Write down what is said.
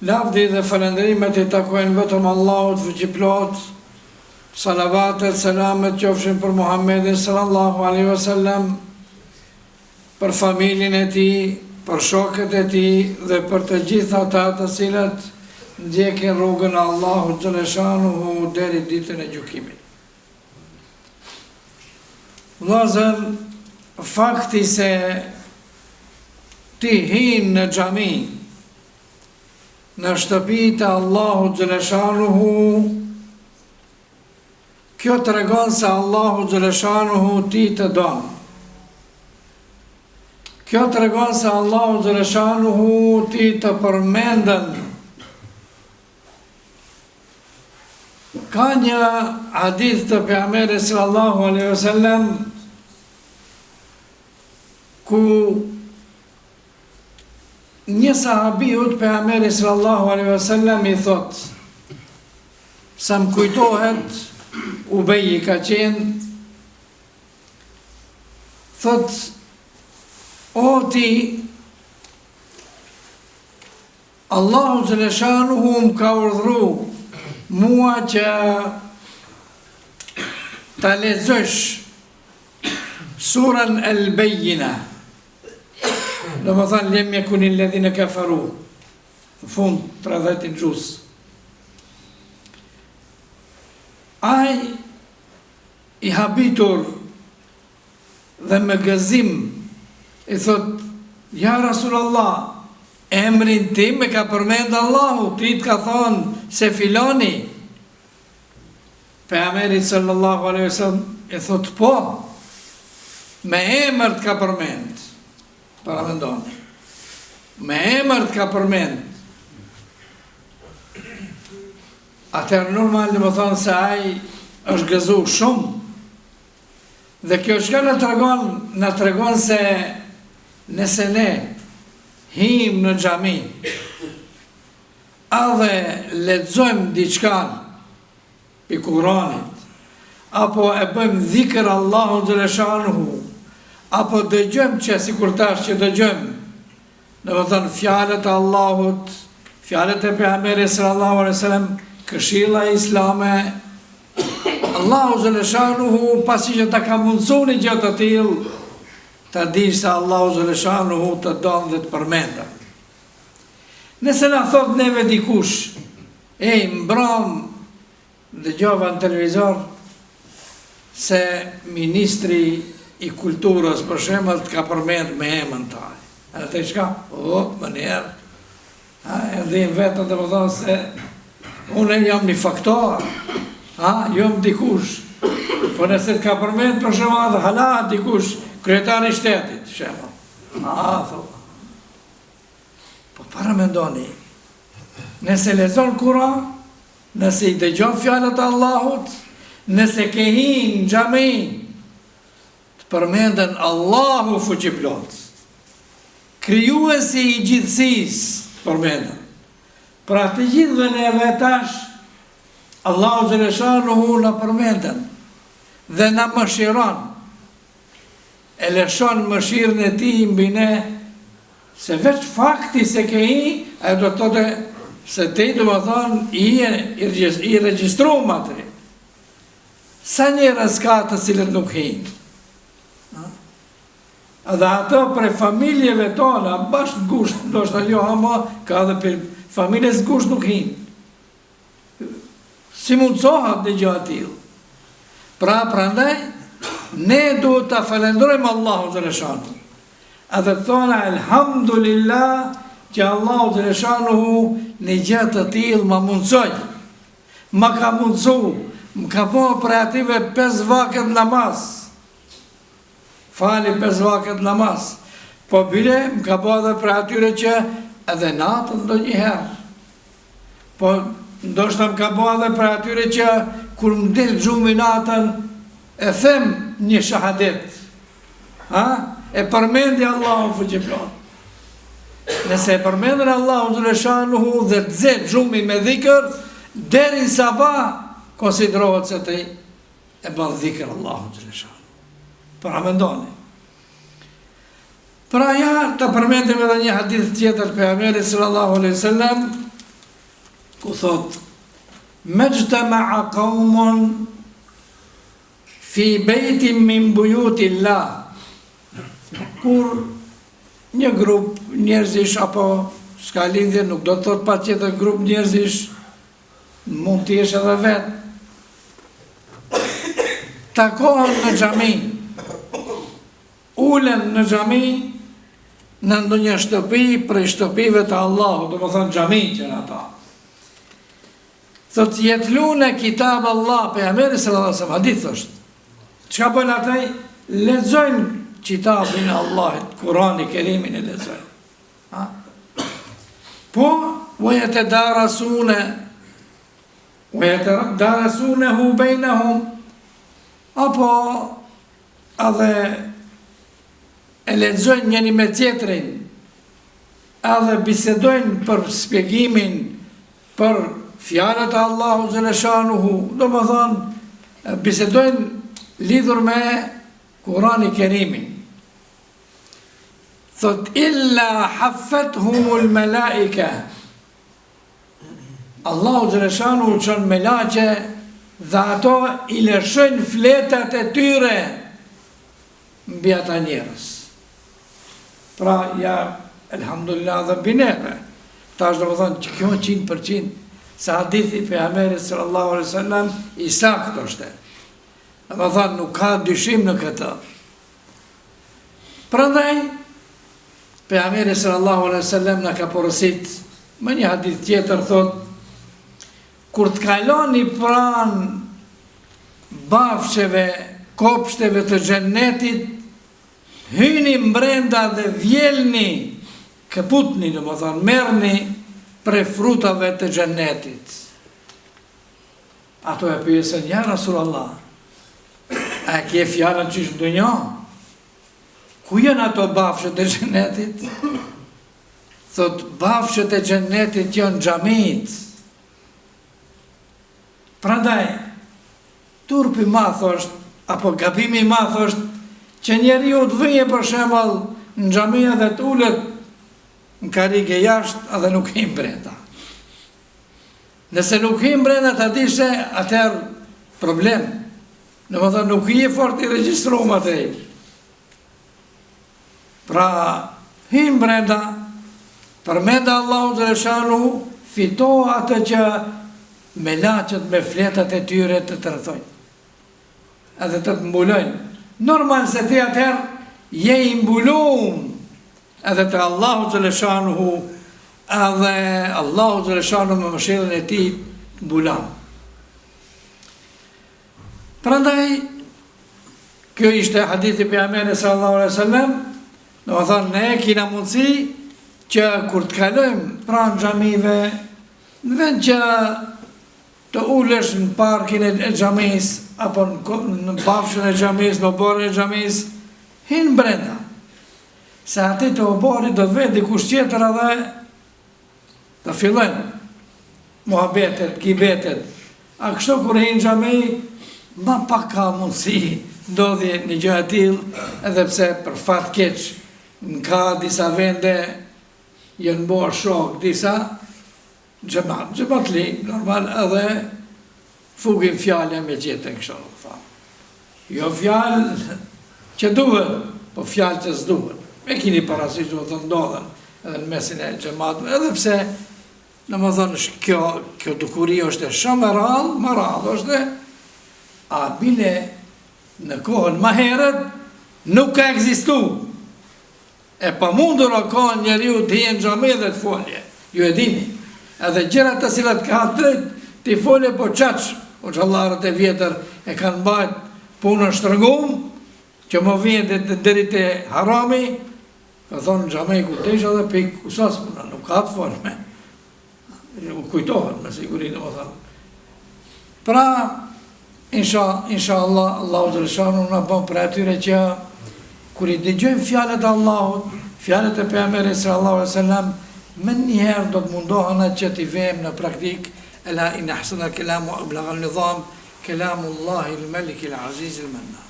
Lavdi dhe falënderimet I takojnë vetëm Allahut fuqiplot, salavatet, selamet qofshin për Muhammedin sallallahu alaihi wasallam, për familjen e tij, për shokët e tij dhe për të gjithë ata të cilët ndjekin rrugën e Allahut xhaleshanuhu deri ditën e gjykimit. Vëllazër, fakti se ti hin në xhami, në shtëpitë e Allahut xhaleshanuhu, kjo tregon se Allahu xhaleshanuhu ti të don. Kjo tregon se Allahu xhaleshanuhu ti të përmendën. Ka një hadith të pejgamberit sallallahu alaihi wasallam ku një sahabiut pejgamberit sallallahu alaihi wasallam I thot, sa më kujtohet Ubeji ka qenë, thot, o ti, Allahu xhaleshanuhu më ka urdhëru mua që ta lexosh surën El-Bejjina, do më thanë lem yekunin ledhine kafaru, në fund 30 gjus. Ai I habitur dhe me gëzim I thot, ja Rasulallah, emrin tim me ka përmend Allahu, ti të ka thonë se filoni. Pejgamberi sallallahu alaihi wasallam I thot, po, me emër të ka përmend. Para mendoni. Me emër të ka përmend. Atëherë normal në më thonë se ai është gëzu shumë. Dhe kjo shka në tregon se nëse ne him në xhami edhe lexojmë diçka I Kuranit, apo e bëjmë dhikr Allahu xhaleshanuhu, apo dëgjojmë që sikur tash që dëgjojmë, do të thonë fjalët e Allahut, fjalët e pejgamberit sallallahu alaihi wasallam, këshilla islame, Allahu xhaleshanuhu pasi që ta ka mundsuar një gjë të tillë, ta dish se Allahu xhaleshanuhu të don dhe të përmendet. Nëse na thot neve dikush, ej mbram, dëgjova në televizor se ministri I kulturës për shembull të ka përmend me emën taj. Atë çka? O, më njerë. E ndin vetën të më thonë se unë jam një faktor. Jam dikush. Po nëse të ka përmend për shembull edhe hala dikush, kryetari I shtetit, shembull. Thua. Po para mendoni. Nëse lexon Kur'an, nëse I dëgjon fjalët e Allahut, nëse ke hyrë në xhami, përmenden Allahu fuqiplot, krijuesi I gjithësisë, përmenden. Pra të gjithëve neve tash, Allahu xhaleshanuhu na përmenden dhe na mëshiron. E lëshon mëshirën e tij mbi ne, se veç fakti se ke I, ai do të thotë se ti do të thonë I regjistruam atë. Sa njerëz ka të cilët nuk hinë. Edhe ato për familjeve tona, bashkë gusht, ndoshta jo ama, ka edhe për familjes gusht nuk hinë. Si mundsohat në gjë tillë. Pra prandaj, ne duhet ta falenderojmë Allahun xhaleshanuhu. Edhe të thona elhamdulillah që Allahu xhaleshanuhu në gjë të tillë ma mundsoi. Ma ka mundsu, më ka po për ative 5 vakët namaz. Fali 5 vakët namaz. Po bile, më ka po edhe për atyre që edhe natën do njëherë. Po ndoshta më ka po edhe për atyre që kur më del gjumi natën, e them një shahadet. E përmendi Allahu fuqiplot. Nëse e përmendën Allahu xhaleshanuhu dhe të zet gjumi me dhikr, deri në sabah, konsiderohet se ti e bën dhikr Allahu xhaleshanuhu. Pra mendoni. Pra ja të përmendim edhe një hadith tjetër pejgamberit sallallahu alaihi wasallam ku thot Majtama'a qaumun fi bejtin min bujutillah, kur një grup njerëzish, apo s'ka lidhje, nuk do të thot pa tjetër grup njerëzish, mund të jesh edhe vetë, takohen në xhami, ulen në xhami, në ndonjë shtëpi prej shtëpive të Allahut, do të thonë xhami që në ata. Thot jetlune kitab Allah, pejgamberi sallallahu alaihi wasallam, hadith është. Çka bën ata? Lexojnë kitabin e Allahit, Kurani Kerimin e lexojnë. Po, ويتدارسونه بينهم, apo edhe e lexojnë njëri me tjetrin, edhe bisedojnë për shpjegimin për fjalët e Allahut xhaleshanuhu, do më thonë bisedojnë lidhur me Kurani Kerimin. Thot illa haffethumul malaika, Allahu xhaleshanuhu çon melaqe dhe ato i lëshojnë fletat e tyre mbi ata njerëz. Pra, ja, elhamdulillah dhe bineve. Ta është do më thonë që kjo 100%, se hadithi pejgamberit sallallahu alaihi wasallam i saktë është. Do më thonë, nuk ka dyshim në këtë. Prandaj, pejgamberi sallallahu alaihi wasallam na ka porosit me një hadith tjetër, thot, kur të kaloni pranë bafsheve, kopshteve të xhennetit, hyni mbrenda dhe vjelni, këputni, do më thonë, merrni prej frutave të xhennetit. Ato e pyesën, ja Rasulullah, a ke fjalën që është dunjë? Ku janë ato bafshet e xhennetit? Thot, bafshet e xhennetit janë xhamit. Prandaj, turpi madh është, apo gabimi madh është, që njeriu të vije për shembull në xhami dhe të ulet në karrige jashtë edhe nuk hyn brenda. Nëse nuk hyn brenda, ta di se atëherë problem. Domethënë nuk je fort i regjistruar atë. Pra, hyn brenda, përmend Allahu xhaleshanuhu, fito atë që melaqet me fletat e tyre të rrethojnë, edhe të mbulojnë. Normal se ti atëherë je i mbulum edhe të Allahu xhaleshanuhu, edhe Allahu xhaleshanuhu me mëshirën e tij mbulon. Prandaj, kjo ishte hadithi pejgamberit sallallahu alaihi wasallam, do të thonë ne kena mundësi që kur të kalojmë pranë xhamive, në vend që të ulesh në parkin e xhamis, apo në bafshën e xhamis, në oborën e xhamis, hinë brenda. Se ati të oborit do të vetë dikush tjetër edhe të fillojnë muhabetet, kibetet. A kështu kur hinë xhami, ma pak ka mundësi ndodhje një gjë e tillë, edhe pse për fat keq, ka disa vende janë bërë shok, disa xhamatli, normal edhe fugin fjale me gjetën kështu, jo fjalë që duhet, po fjalë që s'duhet. Me kini parasysh do të ndodhen edhe në mesin e xhamatëve, edhe pse në më thënë kjo dukuri është shumë më rrallë është, a bile në kohën ma herët nuk ka ekzistu. E pa mundur o kohën njeriu të jenë xhami dhe të folje, ju e dini. Edhe gjërat të cilat ka drejt të i folje po qaqë, o xhallarët e vjetër e kanë bajt punën shtrëngum, që më vjen deri te harami, ka thonë xhamej ku desha dhe pik kusas puna, nuk ka të forme. Kujtohet me siguri, do të thonë. Pra, inshallah, Allahu xhaleshanu na bën për atyre që kur i dëgjojmë fjalët e Allahut, fjalët e pejgamberit sallallahu alaihi wasallam, më njëherë do të mundohen që t'i vëmë në praktik. Ela in ahsana kalamu ablagha an-nizam kalamullahi al-malik al-aziz al-mannan.